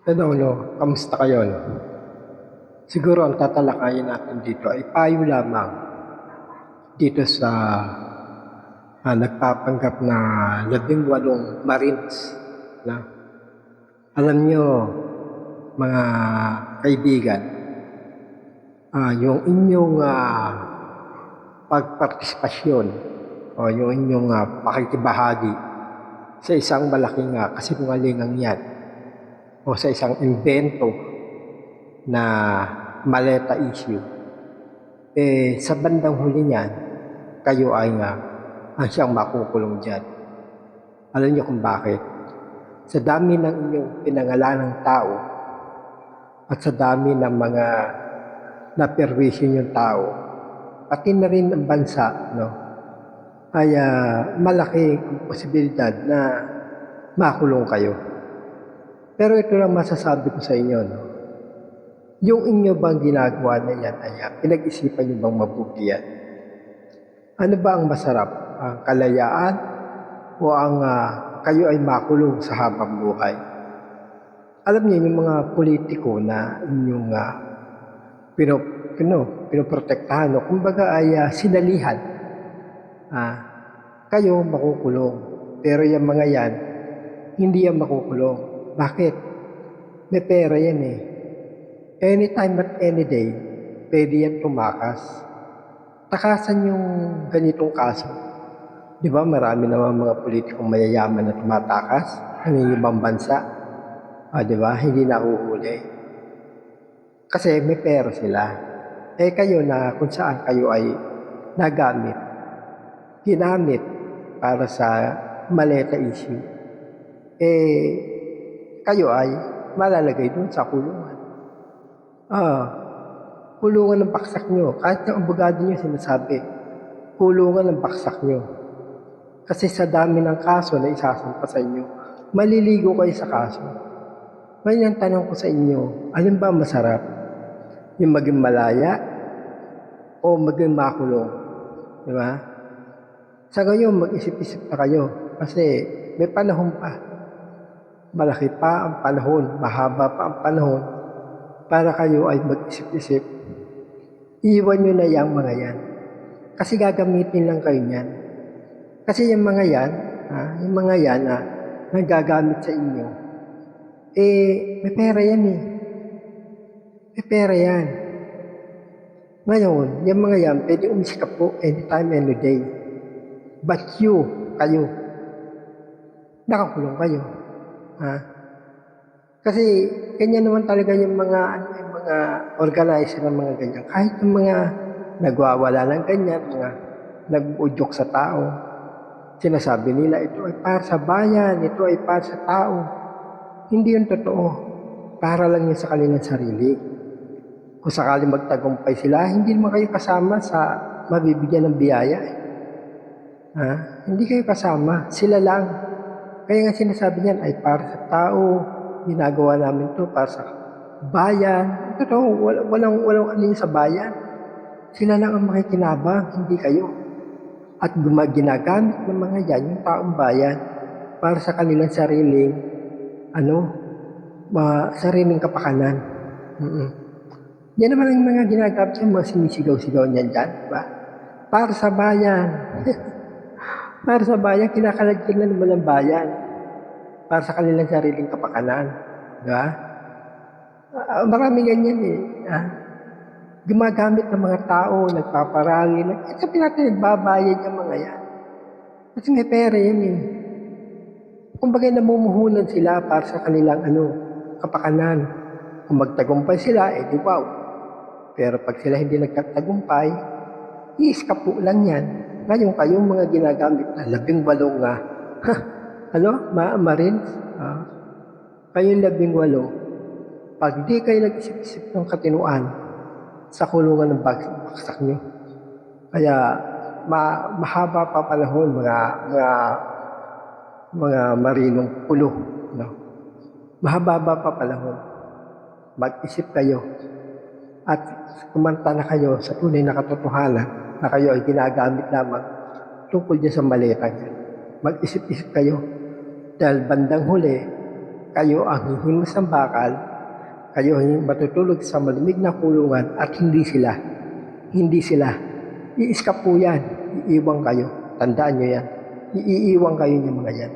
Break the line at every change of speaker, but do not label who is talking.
Hello, kamusta kayo? Siguro ang tatalakayin natin dito ay payo lamang dito sa nagpapanggap na 18 Marines. Na, alam nyo, mga kaibigan, yung inyong pagpartisipasyon o yung inyong pakikibahagi sa isang malaking kasinungalingang yan o sa isang invento na maleta issue, sa bandang huli niyan, kayo ay ang siyang makukulong dyan. Alam niyo kung bakit? Sa dami ng inyong pinangalanang tao at sa dami ng mga naperwisyo yung tao, pati na rin ang bansa, no? Ay malaki ang posibilidad na makulong kayo. Pero ito lang masasabi ko sa inyo, no? Yung inyo bang ginagawa na yan ay pinag-isipan nyo bang mabuti yan? Ano ba ang masarap? Ang kalayaan o ang kayo ay makulong sa habang buhay? Alam niyo yung mga politiko na inyong pinoprotektahan, no? Kumbaga ay sinalihan. Kayo makukulong. Pero yung mga yan, hindi yan makukulong. Bakit? May pera yan eh. Anytime at any day, pwede yan tumakas. Takasan yung ganitong kaso. Di ba marami naman mga politikong mayayaman na tumatakas ng ibang bansa. Di ba? Hindi nahuhuli. Kasi may pera sila. Kayo na kung saan kayo ay ginamit para sa maleta issue, kayo ay malalagay dun sa kulungan. Kulungan ng baksak nyo. Kahit yung abogado nyo sinasabi, kulungan ng baksak nyo. Kasi sa dami ng kaso na isasampa sa inyo, maliligo kayo sa kaso. Ngayon ang tanong ko sa inyo, alin ba masarap? Yung maging malaya o maging makulong? Di ba? Sa ngayon, mag-isip-isip na kayo kasi may panahon pa. Malaki pa ang panahon, mahaba pa ang panahon para kayo ay mag-isip-isip. Iwan nyo na yung mga yan. Kasi gagamitin lang kayo yan. Kasi yung mga yan na gagamit sa inyo, may pera yan eh. May pera yan. Ngayon, yung mga yan, pwede umisikap po anytime, any day. But kayo, nakakulong kayo. Kasi ganyan naman talaga yung mga organizer ng mga ganyan. Kahit yung mga nagwawala ng ganyan, mga nag-udyok sa tao, sinasabi nila, ito ay para sa bayan, ito ay para sa tao. Hindi yun totoo. Para lang yun sa kanilang sarili. Kung sakaling magtagumpay sila, hindi naman kayo kasama sa mabibigyan ng biyaya. Hindi kayo kasama. Sila lang. Kaya nga sinasabi niyan ay para sa tao. Ginagawa namin to para sa bayan. Totoo, walang ano sa bayan. Sila lang ang makikinabang, hindi kayo. At ginagamit ng mga yan, yung taong bayan, para sa kanilang sariling sariling kapakanan. Yan naman ang mga ginagamit yung mga sinisigaw-sigaw niyan dyan, diba? Para sa bayan. Para sa bayan, kinakalagyan na naman ng bayan. Para sa kanilang sariling kapakanan. Diba? Maraming ganyan eh. Gumagamit ng mga tao, nagpaparali. Sabi natin, nagbabayad yung mga yan. Kasi may pera yan eh. Kumbaga namumuhunan sila para sa kanilang kapakanan. Kung magtagumpay sila, di wow. Pero pag sila hindi nagtatagumpay, i-iskapo lang yan. Ngayon kayong mga ginagamit na 18 Marines, kayong 18, pag di kayo nag-isip-isip ng katinuan, sa kulungan ng baksak nyo. Kaya mahaba pa panahon mga marinong pulo. No? Mahaba pa panahon. Mag-isip kayo at kumanta na kayo sa tunay na katotohanan na kayo ay ginagamit lamang tungkol dyan sa maleta. Mag-isip-isip kayo dahil bandang huli, kayo ang hihimas ng bakal, kayo ang matutulog sa malamig na kulungan at hindi sila. Hindi sila. I-escape po yan. Iiwan kayo. Tandaan nyo yan. Iiwan kayo ng mga yan.